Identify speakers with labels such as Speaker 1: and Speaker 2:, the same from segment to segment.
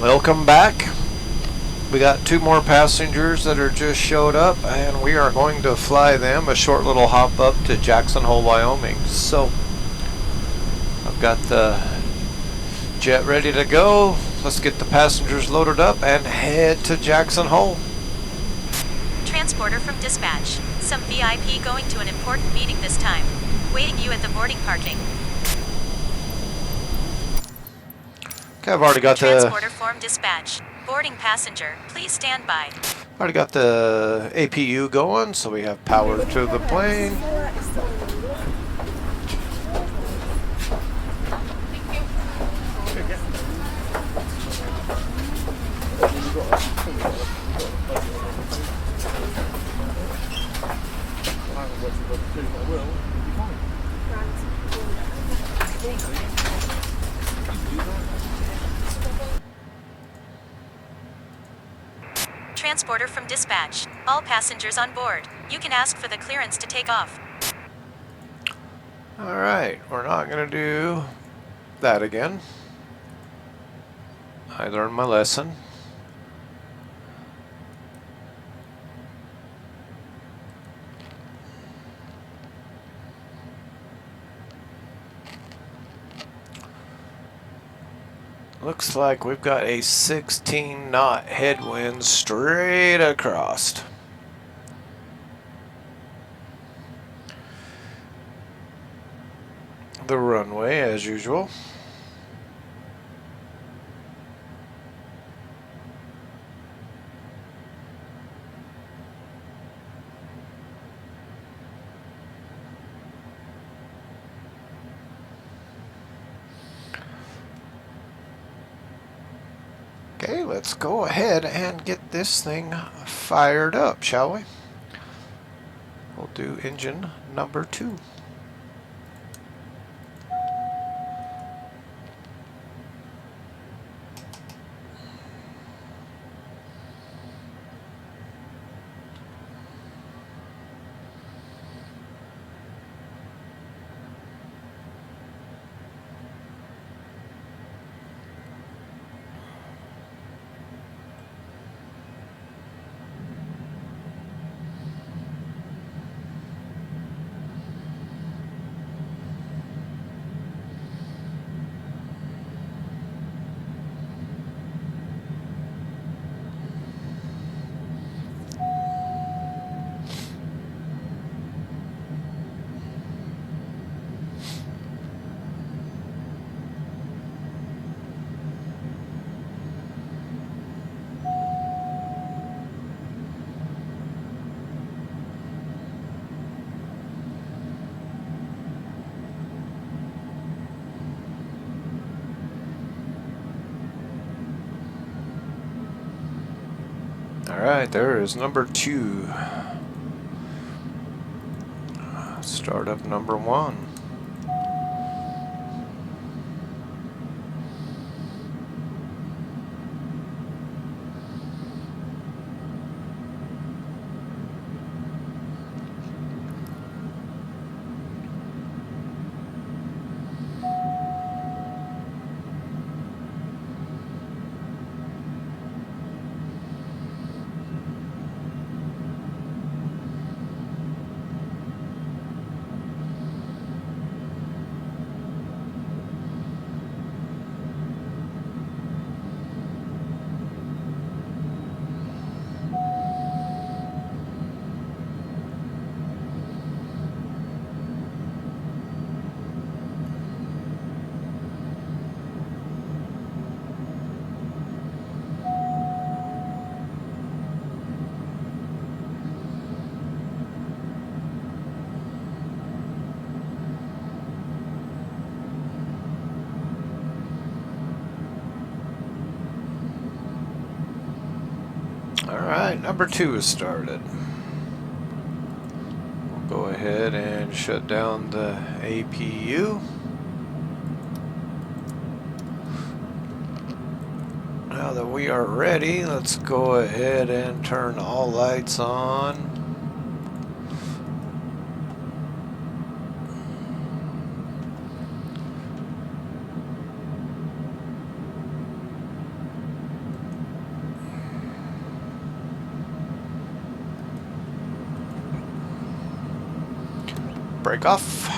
Speaker 1: Welcome back. We got 2 more passengers that are just showed up, and we are going to fly them a short little hop up to Jackson Hole, Wyoming. So I've got the jet ready to go. Let's get the passengers loaded up and head to Jackson Hole.
Speaker 2: Transporter from dispatch. Some VIP going to an important meeting this time. Waiting you at the boarding parking.
Speaker 1: Okay, I've already got
Speaker 2: Transporter form dispatch. Boarding passenger, please stand by.
Speaker 1: Already got the APU going, so we have power to the plane.
Speaker 2: Transporter from dispatch. All passengers on board. You can ask for the clearance to take off.
Speaker 1: Alright, we're not going to do that again. I learned my lesson. Looks like we've got a 16-knot headwind straight across. The runway as usual. Okay, let's go ahead and get this thing fired up, shall we? We'll do engine number 2. Alright, there is number 2. Start up number 1. Alright, number 2 is started. We'll go ahead and shut down the APU. Now that we are ready, let's go ahead and turn all lights on. break off.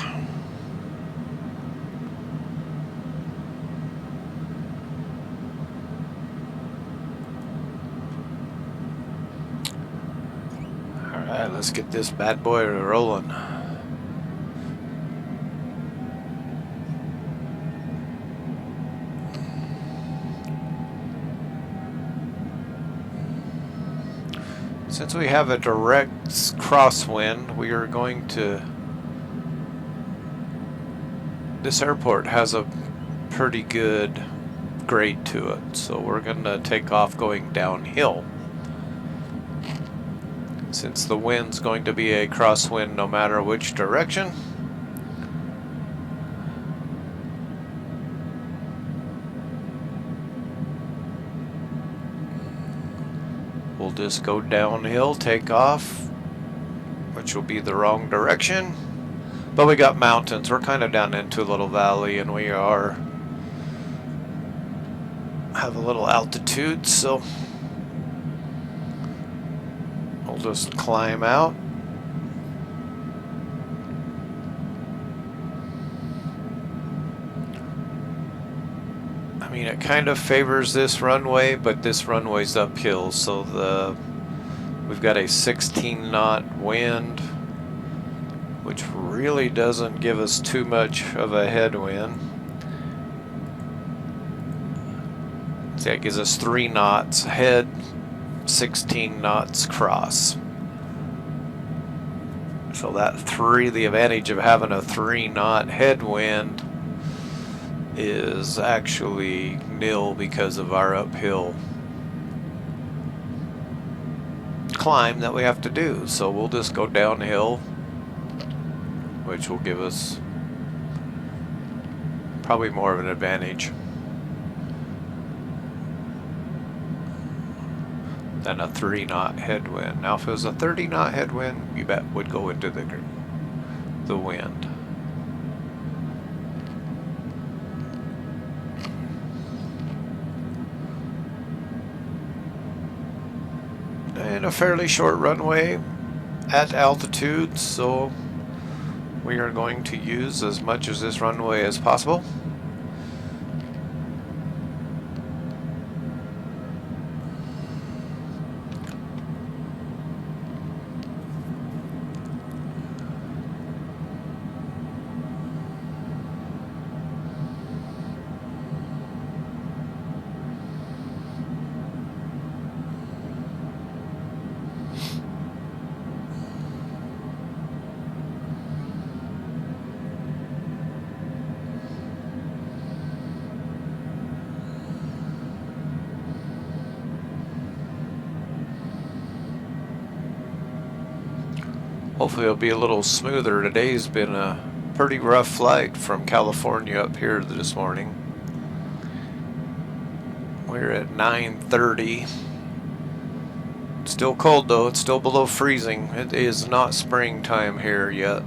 Speaker 1: Alright, let's get this bad boy rolling. Since we have a direct crosswind, we are going to... This airport has a pretty good grade to it, so we're going to take off going downhill. Since the wind's going to be a crosswind no matter which direction. We'll just go downhill, take off, which will be the wrong direction. But we got mountains. We're kind of down into a little valley, and we have a little altitude, so we'll just climb out. I mean, it kind of favors this runway, but this runway's uphill, so we've got a 16 knot wind, which really doesn't give us too much of a headwind. See, it gives us 3 knots head, 16 knots cross. So the advantage of having a 3 knot headwind is actually nil because of our uphill climb that we have to do. So we'll just go downhill, which will give us probably more of an advantage than a 3 knot headwind. Now if it was a 30 knot headwind, you bet would go into the wind. And a fairly short runway at altitude, so we are going to use as much of this runway as possible. Hopefully it'll be a little smoother. Today's been a pretty rough flight from California up here this morning. We're at 9:30. Still cold though, it's still below freezing. It is not springtime here yet.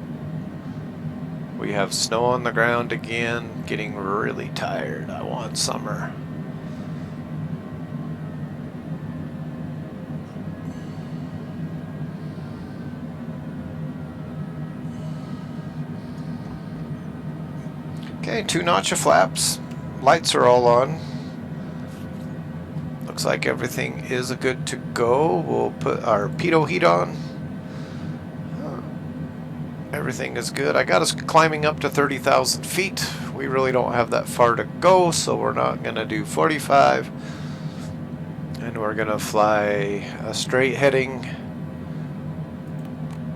Speaker 1: We have snow on the ground again, getting really tired. I want summer. Okay, 2 notch of flaps. Lights are all on. Looks like everything is good to go. We'll put our pitot heat on. Everything is good. I got us climbing up to 30,000 feet. We really don't have that far to go, so we're not going to do 45. And we're going to fly a straight heading,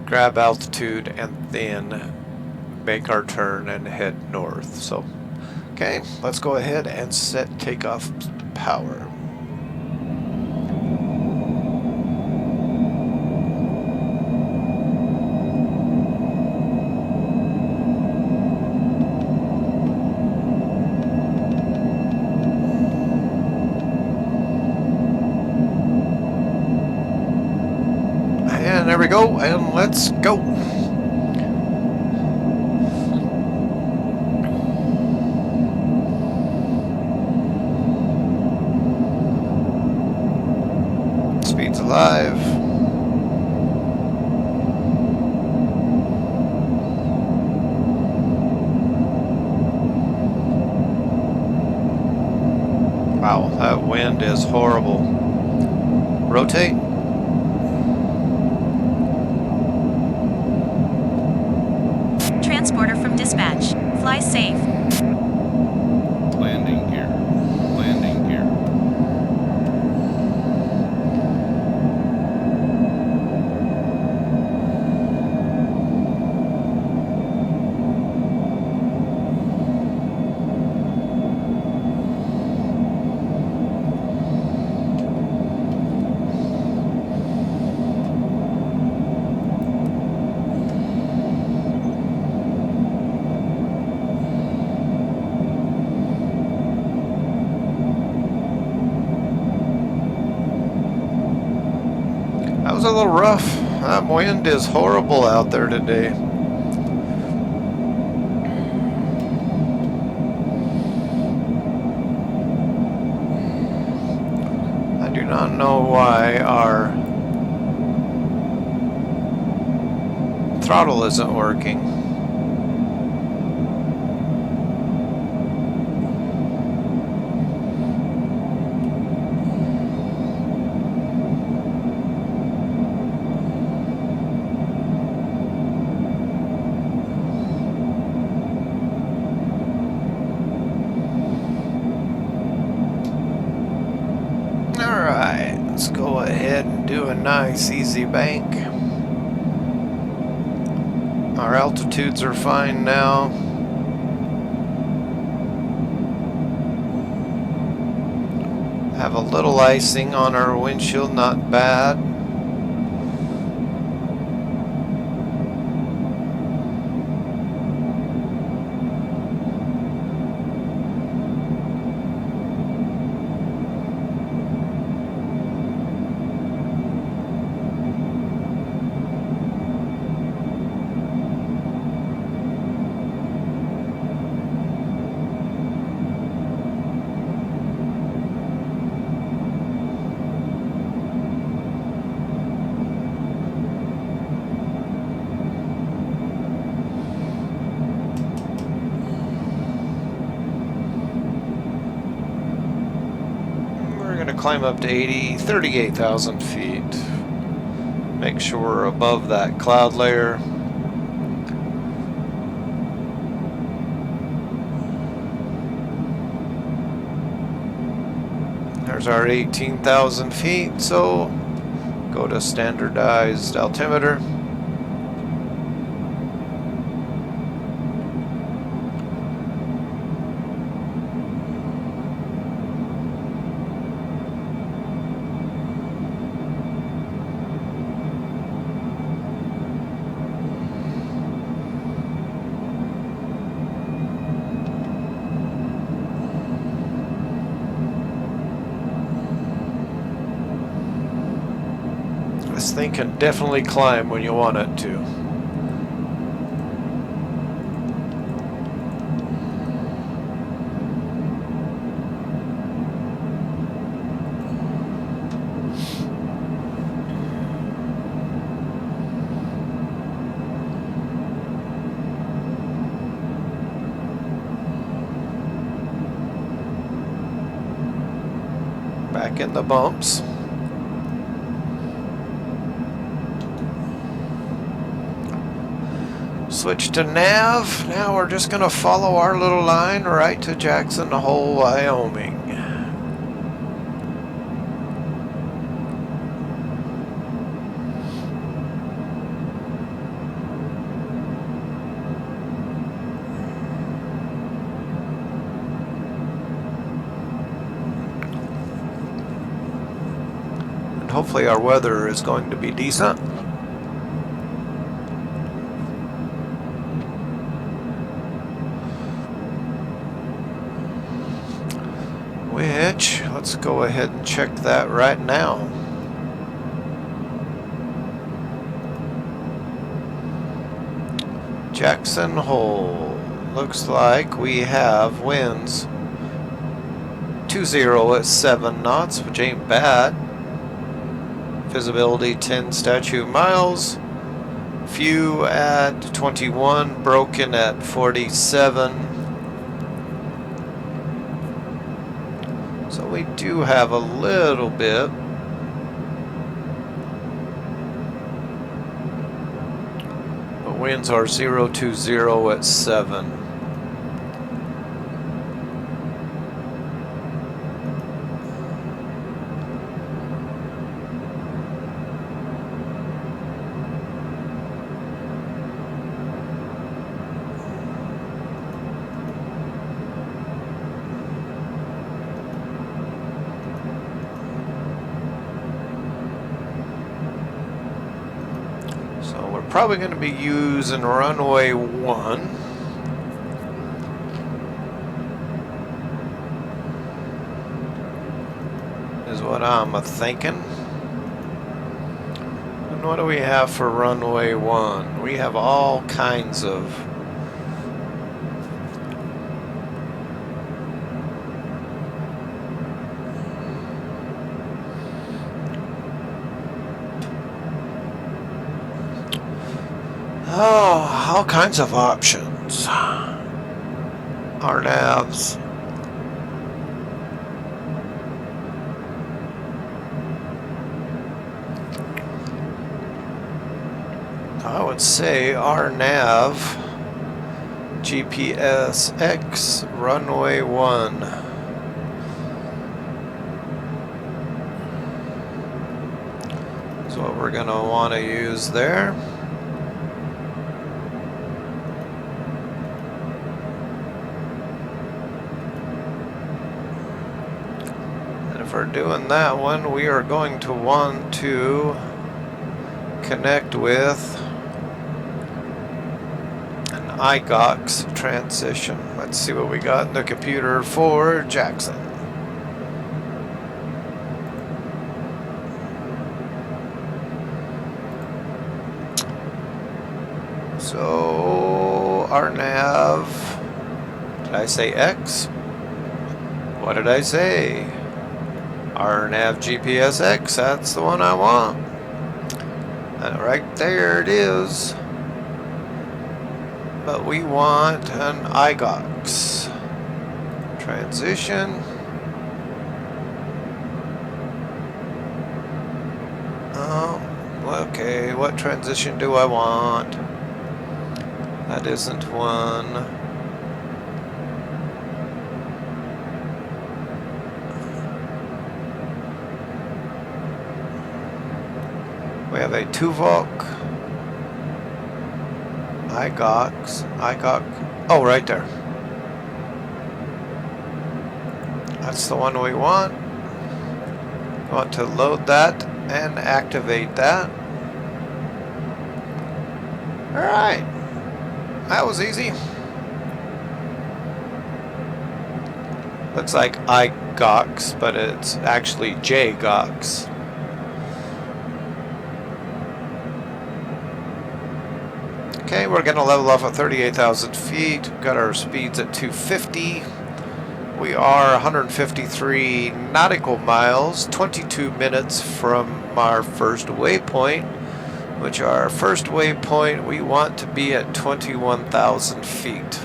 Speaker 1: grab altitude, and then make our turn and head north. So, okay, let's go ahead and set takeoff power. And there we go, and let's go. Speed's alive. That wind is horrible. Rotate.
Speaker 2: Transporter from dispatch. Fly safe.
Speaker 3: Landing gear. Landing gear.
Speaker 1: That was a little rough. That wind is horrible out there today. I do not know why our throttle isn't working. Alright, let's go ahead and do a nice easy bank. Our altitudes are fine now. Have a little icing on our windshield, not bad. Climb up to 38,000 feet. Make sure we're above that cloud layer. There's our 18,000 feet, so go to standardized altimeter. This thing can definitely climb when you want it to. Back in the bumps. Switch to nav. Now we're just going to follow our little line right to Jackson Hole, Wyoming. And hopefully our weather is going to be decent. Which, let's go ahead and check that right now. Jackson Hole. Looks like we have winds 20 at 7 knots, which ain't bad. Visibility 10 statute miles. Few at 21, broken at 47. So we do have a little bit. The winds are 020 at 7. So we're probably going to be using runway 1. Is what I'm thinking. And what do we have for runway 1? We have all kinds of all kinds of options. Our navs. I would say our nav GPS X runway 1. Is what we're going to want to use there. If we're doing that one, we are going to want to connect with an IGOX transition. Let's see what we got in the computer for Jackson. So our nav, did I say X? What did I say? Our nav GPS X, that's the one I want. And right there it is. But we want an IGOX transition. Okay, what transition do I want? That isn't one. We have a Tuvok, IGOX, oh, right there. That's the one we want. We want to load that and activate that. Alright, that was easy. Looks like IGOX, but it's actually JGOX. Okay, we're going to level off at 38,000 feet. We've got our speeds at 250. We are 153 nautical miles, 22 minutes from our first waypoint, which our first waypoint we want to be at 21,000 feet.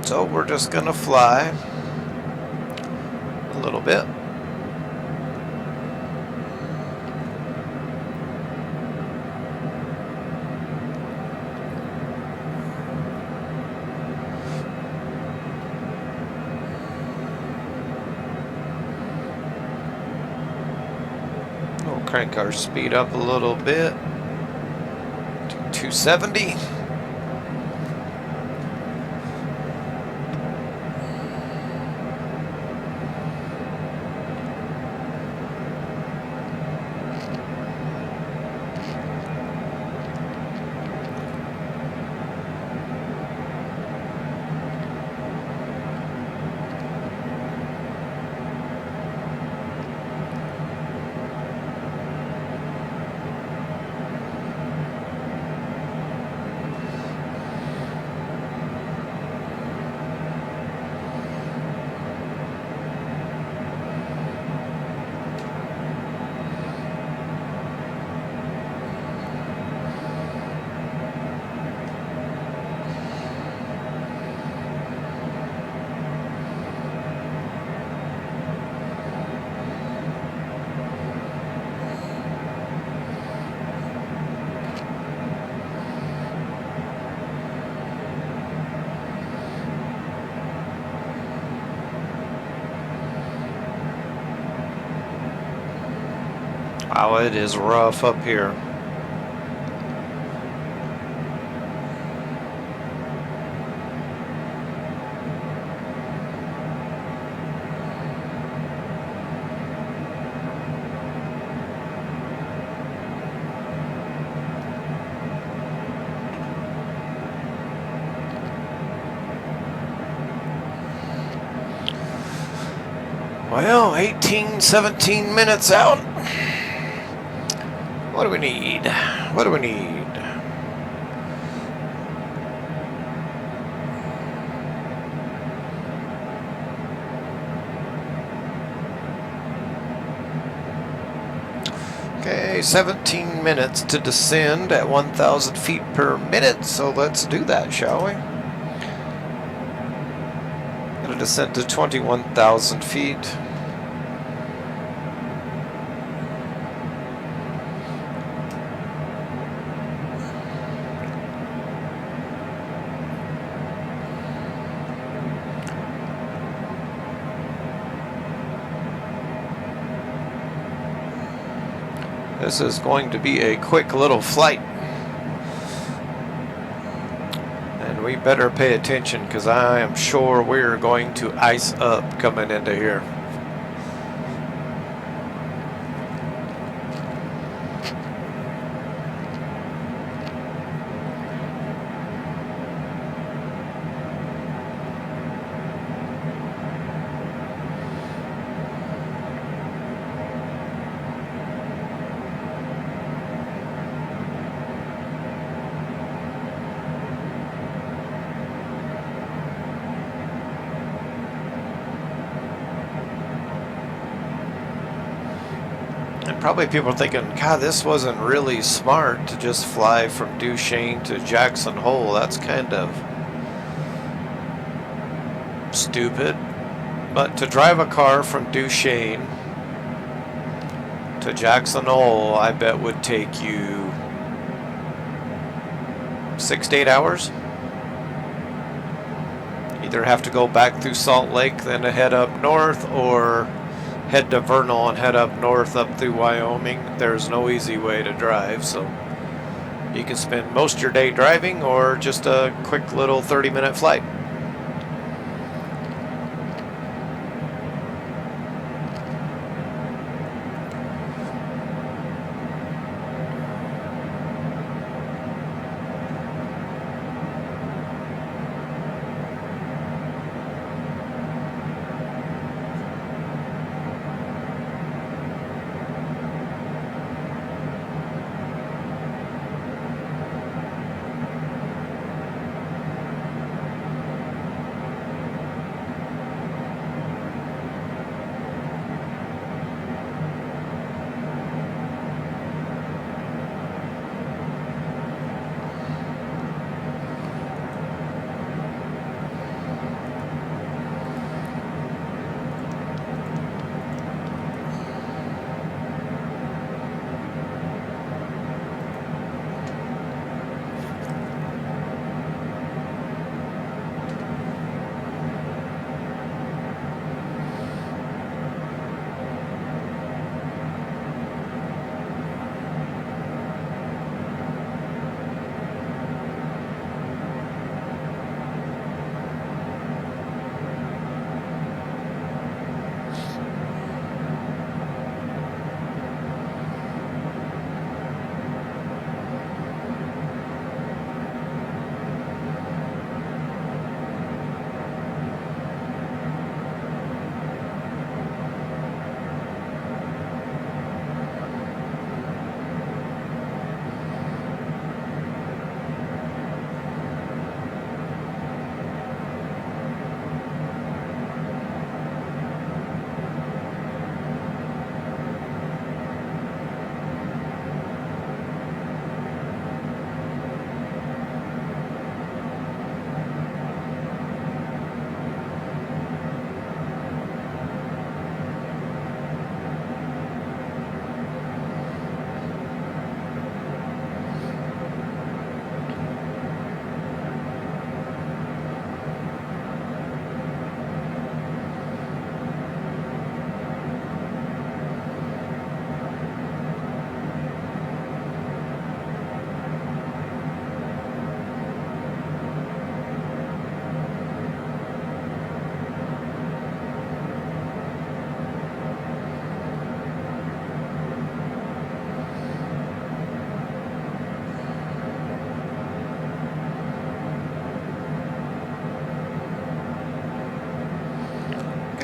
Speaker 1: So we're just going to fly a little bit. Crank our speed up a little bit to 270. Wow, it is rough up here. Well, 18, 17 minutes out. What do we need? What do we need? Okay, 17 minutes to descend at 1,000 feet per minute, so let's do that, shall we? Gonna descend to 21,000 feet. This is going to be a quick little flight. And we better pay attention because I am sure we're going to ice up coming into here. Probably people are thinking, God, this wasn't really smart to just fly from Duchesne to Jackson Hole. That's kind of stupid. But to drive a car from Duchesne to Jackson Hole, I bet would take you 6 to 8 hours. Either have to go back through Salt Lake, then to head up north, or head to Vernal and head up north up through Wyoming. There's no easy way to drive, so you can spend most of your day driving or just a quick little 30-minute flight.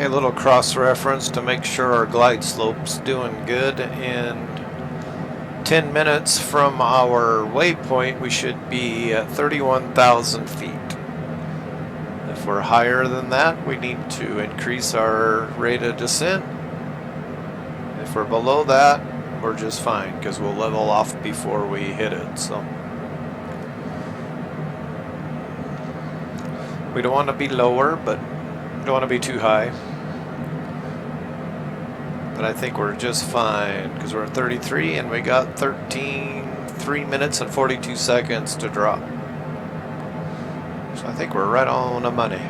Speaker 1: A little cross-reference to make sure our glide slope's doing good. In 10 minutes from our waypoint, we should be at 31,000 feet. If we're higher than that, we need to increase our rate of descent. If we're below that, we're just fine because we'll level off before we hit it. So we don't want to be lower, but don't want to be too high. But I think we're just fine because we're at 33 and we got 3 minutes and 42 seconds to drop. So I think we're right on the money.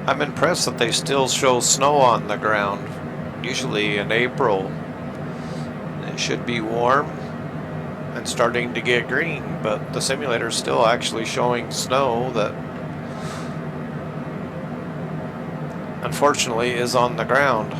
Speaker 1: I'm impressed that they still show snow on the ground. Usually in April it should be warm and starting to get green, but the simulator is still actually showing snow that unfortunately is on the ground.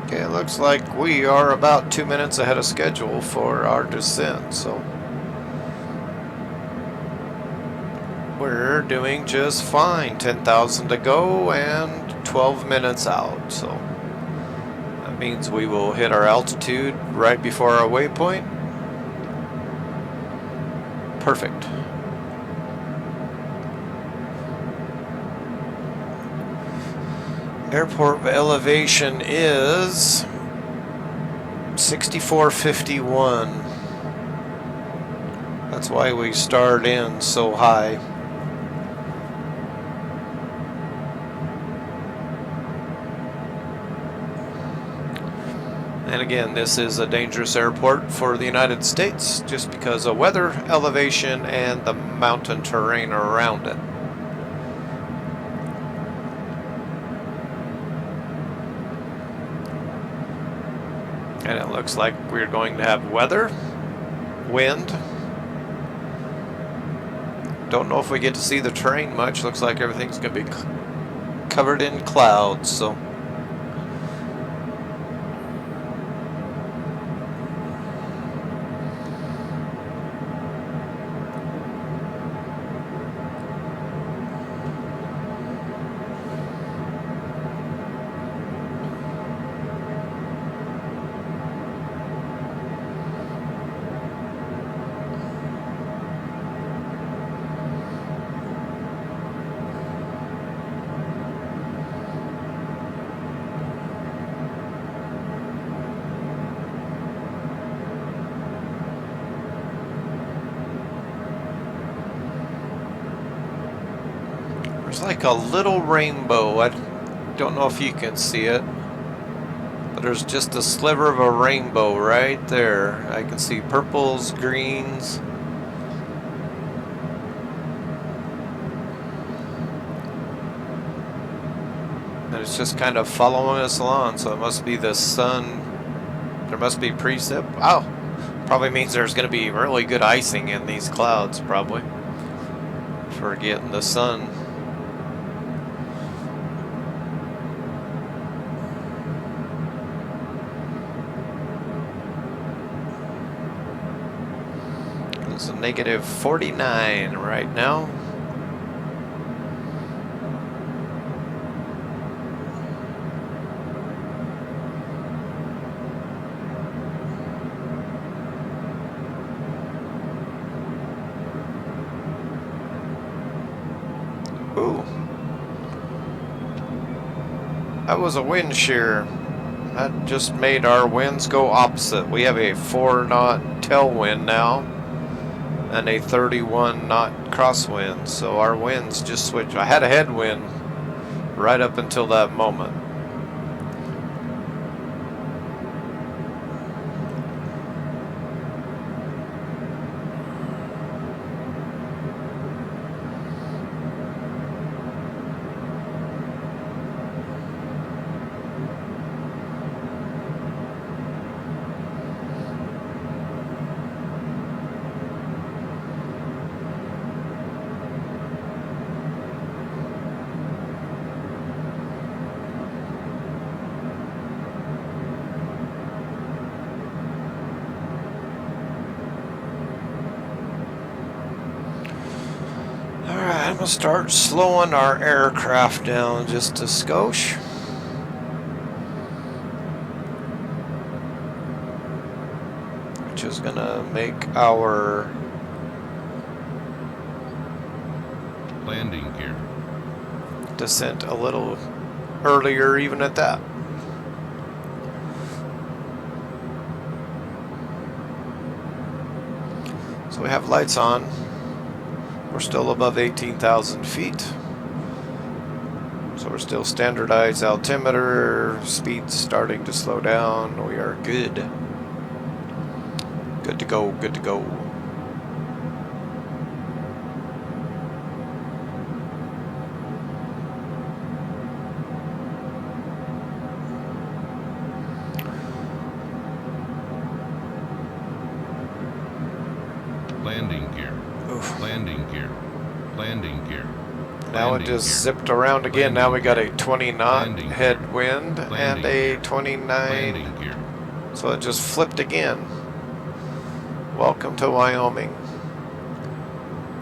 Speaker 1: Okay, it looks like we are about 2 minutes ahead of schedule for our descent, so we're doing just fine. 10,000 to go and 12 minutes out, so that means we will hit our altitude right before our waypoint. Perfect. Airport elevation is 6451. That's why we start in so high. And again, this is a dangerous airport for the United States just because of weather, elevation, and the mountain terrain around it. And it looks like we're going to have weather, wind. Don't know if we get to see the terrain much. Looks like everything's going to be covered in clouds, so. There's like a little rainbow. I don't know if you can see it, but there's just a sliver of a rainbow right there. I can see purples, greens. And it's just kind of following us along, so it must be the sun. There must be precip. Oh, probably means there's going to be really good icing in these clouds, probably, for getting the sun. negative 49 right now. Ooh. That was a wind shear. That just made our winds go opposite. We have a 4-knot tailwind now and a 31-knot crosswind. So our winds just switched. I had a headwind right up until that moment. I'm going to start slowing our aircraft down just a skosh. Which is going to make our
Speaker 3: Landing gear.
Speaker 1: descent a little earlier even at that. So we have lights on. We're still above 18,000 feet. So we're still standardized altimeter, speed's starting to slow down. We are good. Good to go, good to go.
Speaker 3: Landing gear.
Speaker 1: Oof.
Speaker 3: Landing gear. Landing gear.
Speaker 1: Now it
Speaker 3: Landing
Speaker 1: just
Speaker 3: gear.
Speaker 1: zipped around again. Now we got a 20-knot
Speaker 3: Landing gear.
Speaker 1: headwind and
Speaker 3: Landing
Speaker 1: a
Speaker 3: gear.
Speaker 1: 29.
Speaker 3: Landing gear.
Speaker 1: So it just flipped again. Welcome to Wyoming.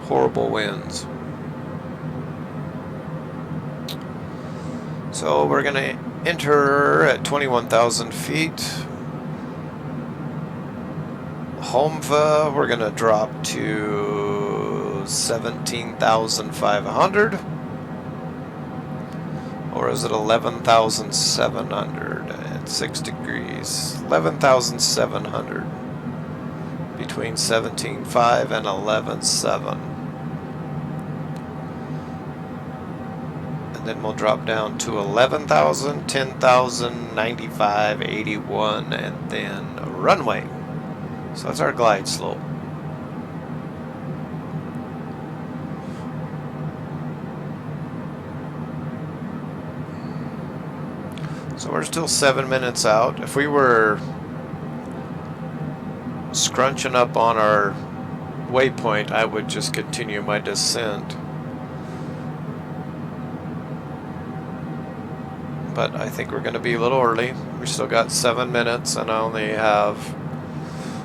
Speaker 1: Horrible winds. So we're going to enter at 21,000 feet. Homva, we're going to drop to 17,500. Or is it 11,700 at 6 degrees? 11,700. Between 17.5 and 11.7. And then we'll drop down to 11,000, 10,000, 95, 81, and then a runway. So that's our glide slope. So we're still 7 minutes out. If we were scrunching up on our waypoint, I would just continue my descent. But I think we're going to be a little early. We still got 7 minutes and I only have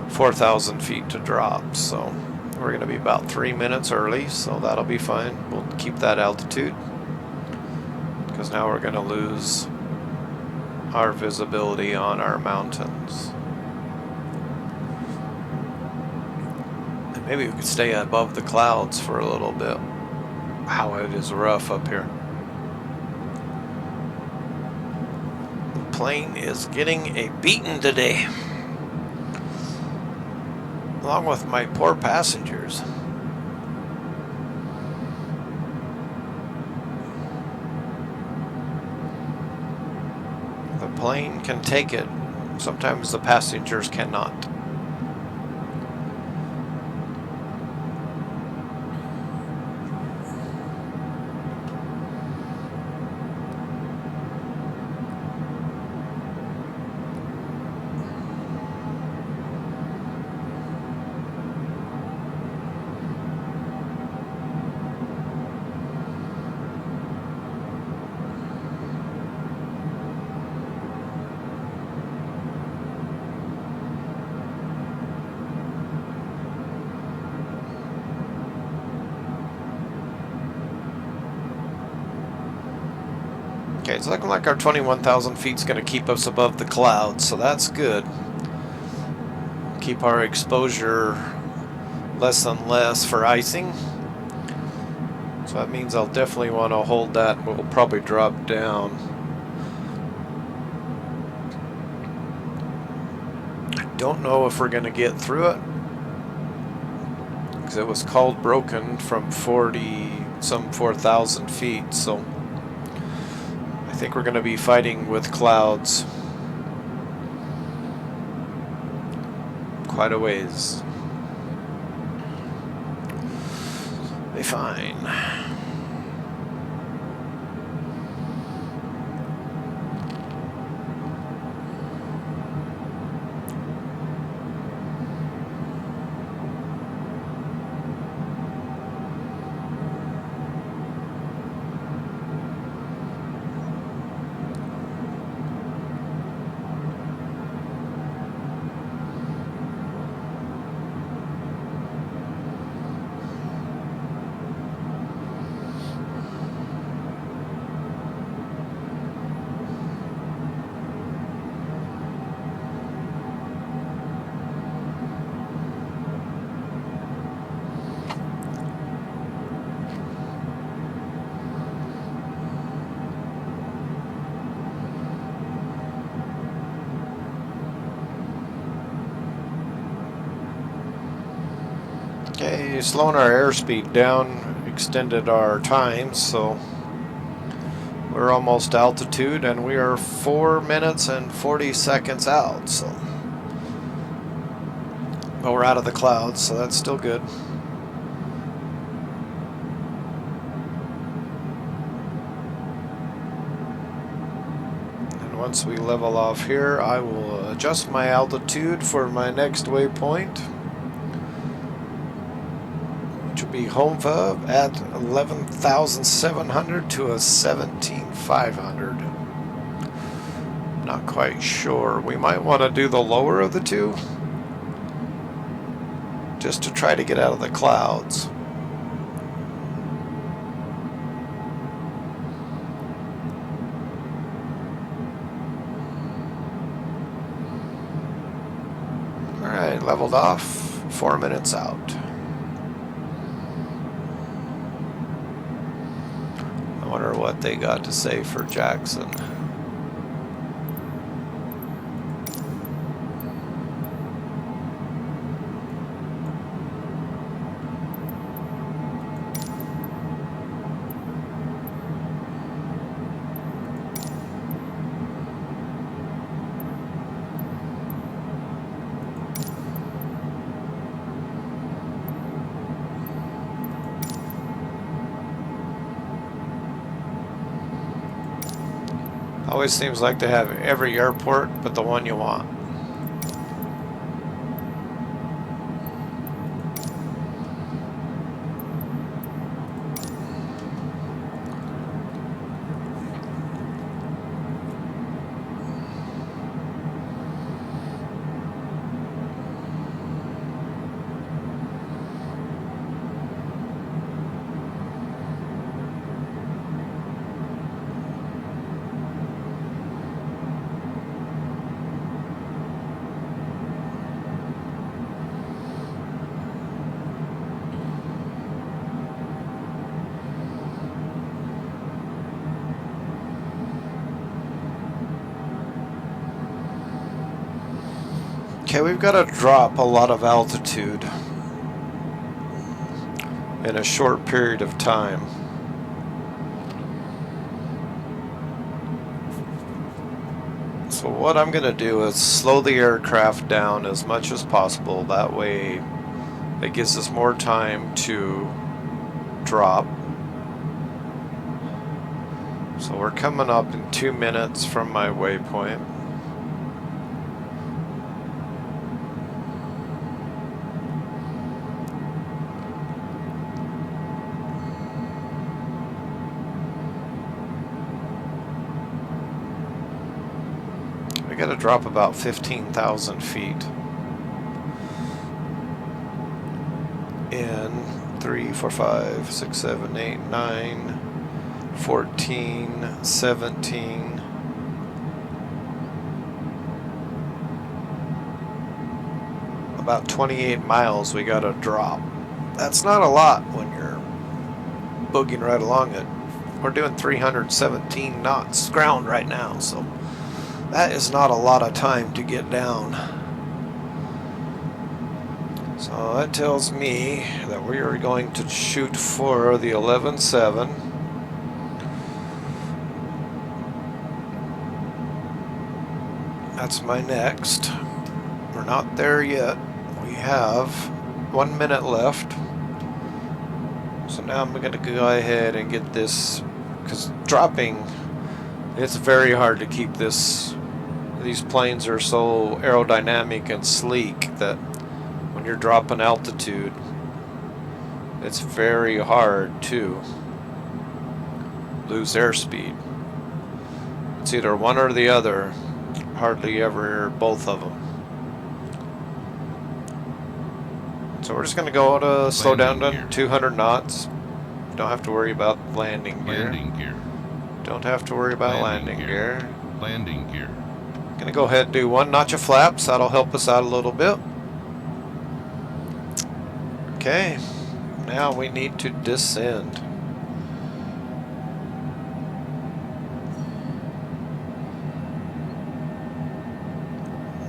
Speaker 1: 4,000 feet to drop. So we're going to be about 3 minutes early, so that'll be fine. We'll keep that altitude because now we're going to lose our visibility on our mountains. And maybe we could stay above the clouds for a little bit. Wow, it is rough up here. The plane is getting a beating today, along with my poor passengers. The plane can take it. Sometimes the passengers cannot. Okay, it's looking like our 21,000 feet is going to keep us above the clouds, so that's good. Keep our exposure less and less for icing. So that means I'll definitely want to hold that, and we'll probably drop down. I don't know if we're going to get through it, because it was called broken from 4,000 feet, so I think we're going to be fighting with clouds quite a ways. Be fine. Okay, slowing our airspeed down extended our time, so we're almost altitude, and we are 4 minutes and 40 seconds out, so but we're out of the clouds, so that's still good. And once we level off here, I will adjust my altitude for my next waypoint, which will be home of at 11,700 to a 17,500. Not quite sure. We might want to do the lower of the two, just to try to get out of the clouds. Alright, leveled off, 4 minutes out. I wonder what they got to say for Jackson. Always seems like they have every airport but the one you want. Okay, we've got to drop a lot of altitude in a short period of time. So what I'm going to do is slow the aircraft down as much as possible. That way it gives us more time to drop. So we're coming up in 2 minutes from my waypoint. Got to drop about 15,000 feet in 3, 4, 5, 6, 7, 8, 9, 14, 17. About 28 miles we got to drop. That's not a lot when you're boogieing right along it. We're doing 317 knots ground right now, so that is not a lot of time to get down. So that tells me that we are going to shoot for the 11.7. That's my next. We're not there yet. We have 1 minute left. So now I'm going to go ahead and get this, because dropping, it's very hard to keep this. These planes are so aerodynamic and sleek that when you're dropping altitude, it's very hard to lose airspeed. It's either one or the other, hardly ever both of them. So we're just going to go to slow down to 200 knots. Don't have to worry about landing gear.
Speaker 3: Landing gear.
Speaker 1: Don't have to worry about landing gear.
Speaker 3: Landing gear.
Speaker 1: Going to go ahead and do 1 notch of flaps. That'll help us out a little bit. Okay, now we need to descend.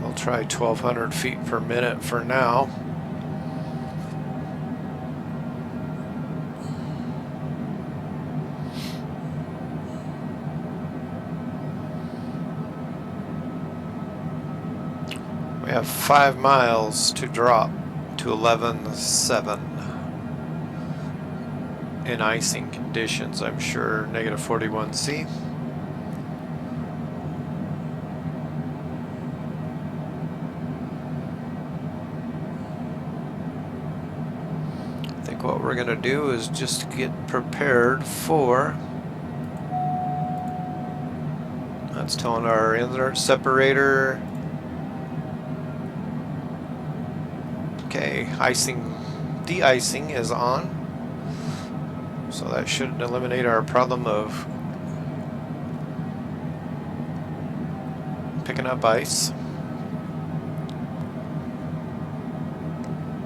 Speaker 1: We'll try 1,200 feet per minute for now. We have 5 miles to drop to 11.7 in icing conditions, I'm sure. Negative 41°C. I think what we're going to do is just get prepared for, that's telling our inlet separator. Okay, de-icing is on, so that should eliminate our problem of picking up ice.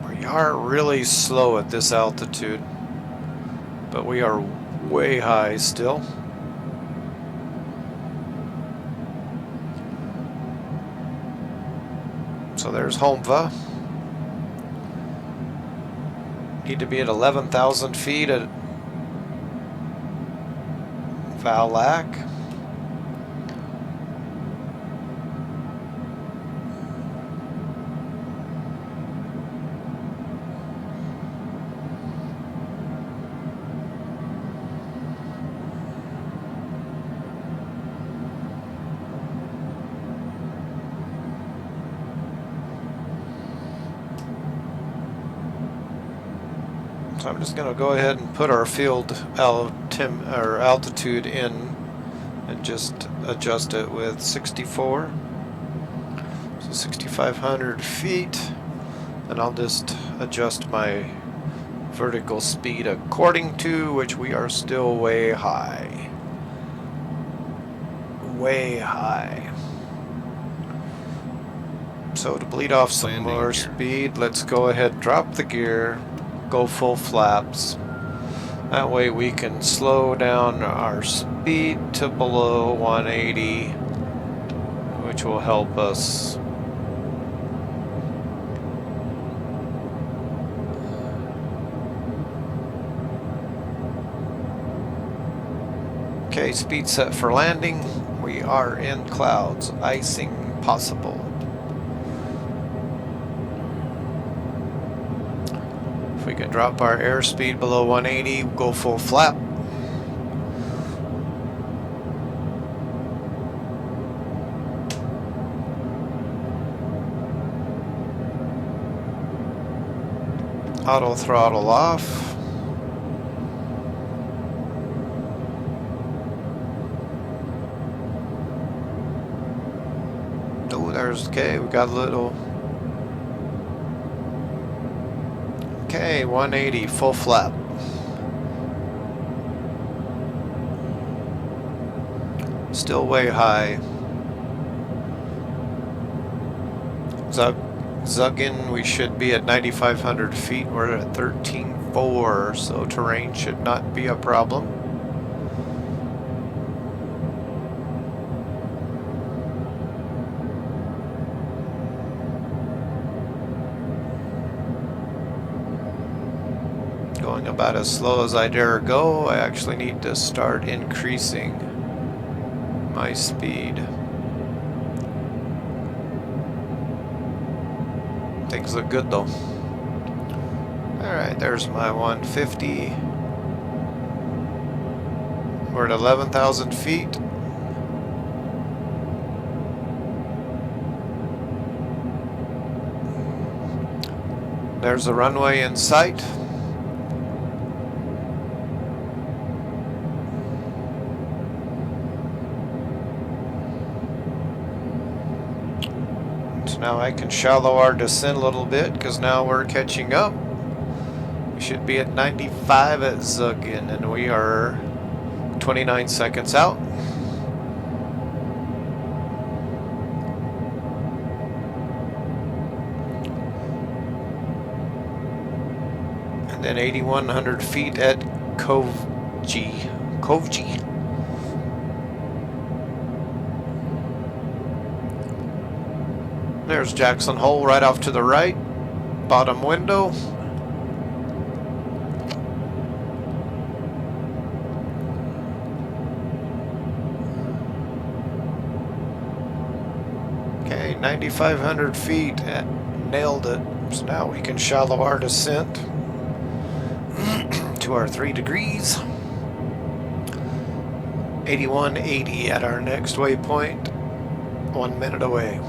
Speaker 1: We are really slow at this altitude, but we are way high still. So there's Homva. Need to be at 11,000 feet at Valac. So I'm just going to go ahead and put our field altitude in and just adjust it with 64. So 6,500 feet. And I'll just adjust my vertical speed according to which we are still way high. Way high. So to bleed off some more speed, let's go ahead and drop the gear. Go full flaps. That way we can slow down our speed to below 180, which will help us okay, speed set for landing. We are in clouds. Icing possible. If we can drop our airspeed below 180, go full flap. Auto throttle off. Oh, there's, okay, we got a little. Okay, 180, full flap. Still way high. Zuggen, we should be at 9,500 feet. We're at 13.4, so terrain should not be a problem. Going about as slow as I dare go. I actually need to start increasing my speed. Things look good though. Alright, there's my 150. We're at 11,000 feet. There's the runway in sight. Now I can shallow our descent a little bit because now we're catching up. We should be at 95 at Zuggen, and we are 29 seconds out. And then 8,100 feet at Kovji. There's Jackson Hole right off to the right, bottom window. Okay, 9,500 feet, nailed it. So now we can shallow our descent to our 3 degrees. 8180 at our next waypoint, 1 minute away.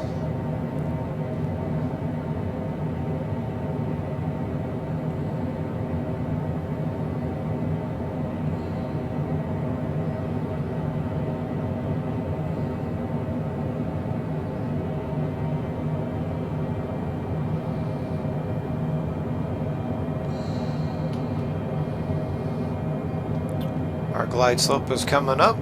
Speaker 1: Our glide slope is coming up.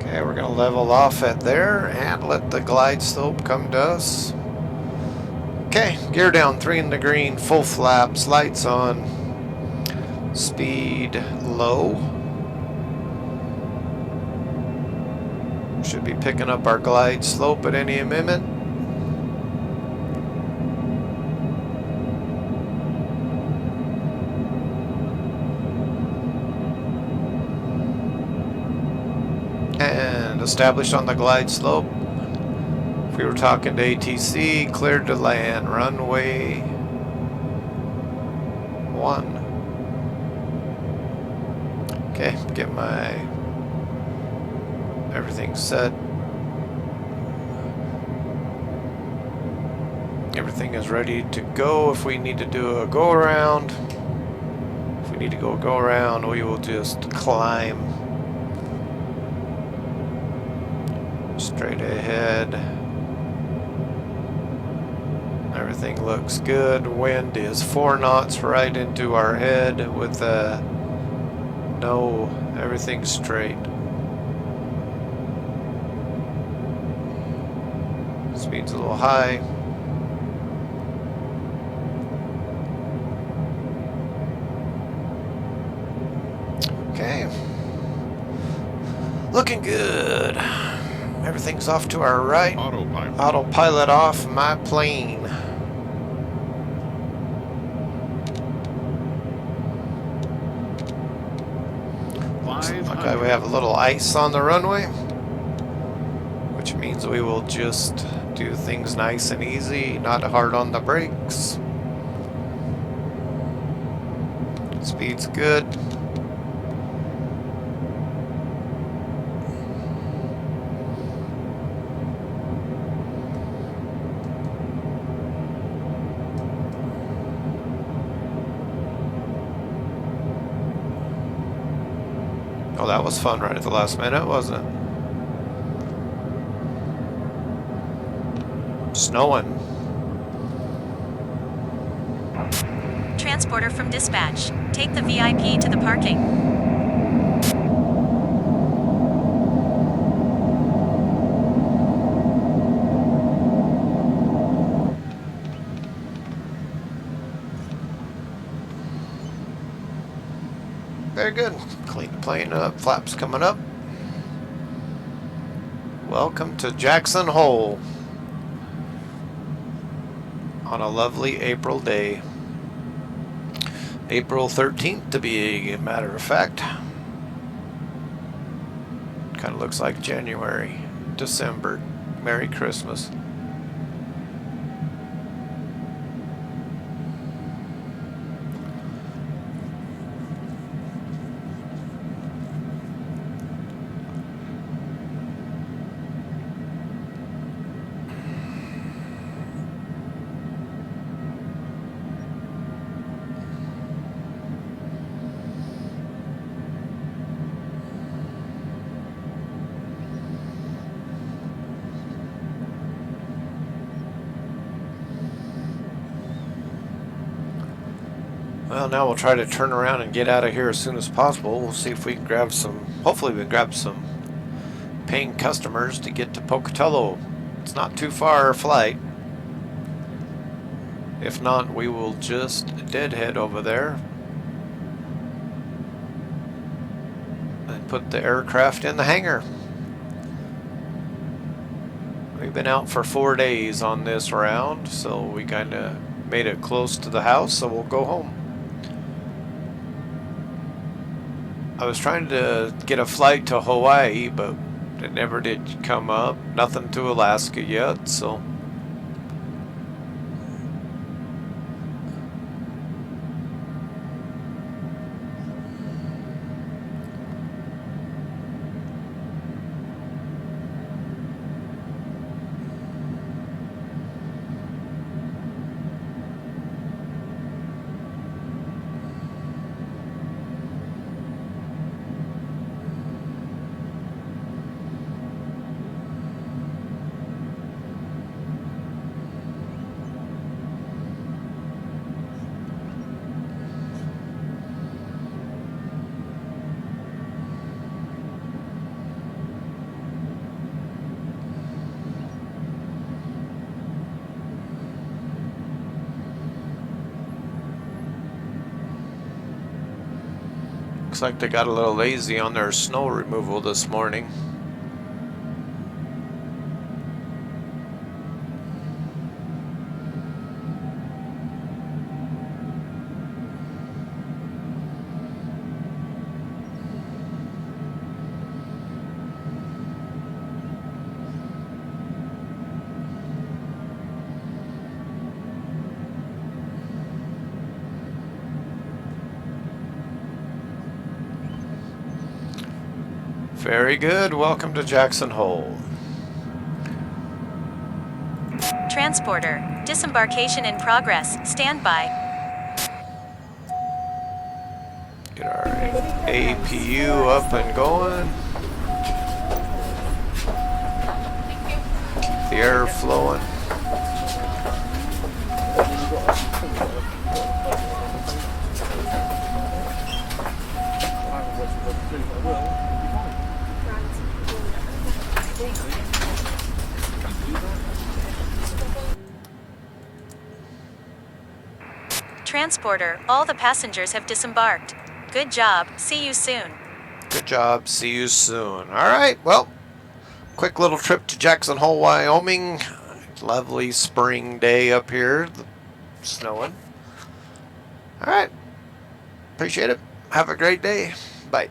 Speaker 1: Okay, we're going to level off at there and let the glide slope come to us. Okay, gear down, 3 in the green, full flaps, lights on, speed low. Should be picking up our glide slope at any minute. And established on the glide slope. If we were talking to ATC, cleared to land, runway 1. Okay, get my everything set. Everything is ready to go. If we need to do a go around, we will just climb straight ahead. Everything looks good. Wind is 4 knots right into our head with no, everything's straight. Speed's a little high. Okay. Looking good. Everything's off to our right.
Speaker 3: Autopilot.
Speaker 1: Autopilot off my plane. Okay, we have a little ice on the runway, which means we will just do things nice and easy, not hard on the brakes. Speed's good. Oh, that was fun right at the last minute, wasn't it? Snowing.
Speaker 2: Transporter from dispatch. Take the VIP to the parking.
Speaker 1: Very good. Clean the plane up. Flaps coming up. Welcome to Jackson Hole on a lovely April day. April 13th to be a matter of fact. Kind of looks like January, December. Merry Christmas. Well, now we'll try to turn around and get out of here as soon as possible. We'll see if we can grab some, hopefully we can grab some paying customers to get to Pocatello. It's not too far a flight. If not, we will just deadhead over there and put the aircraft in the hangar. We've been out for 4 days on this round, so we kind of made it close to the house, so we'll go home. I was trying to get a flight to Hawaii, but it never did come up. Nothing to Alaska yet, so. Looks like they got a little lazy on their snow removal this morning. Very good. Welcome to Jackson Hole.
Speaker 2: Transporter. Disembarkation in progress. Stand by.
Speaker 1: Get our APU up and going. Keep the air flowing.
Speaker 2: Transporter. All the passengers have disembarked. Good job. See you soon.
Speaker 1: Good job. See you soon. All right. Well, quick little trip to Jackson Hole, Wyoming. Lovely spring day up here. Snowing. All right. Appreciate it. Have a great day. Bye.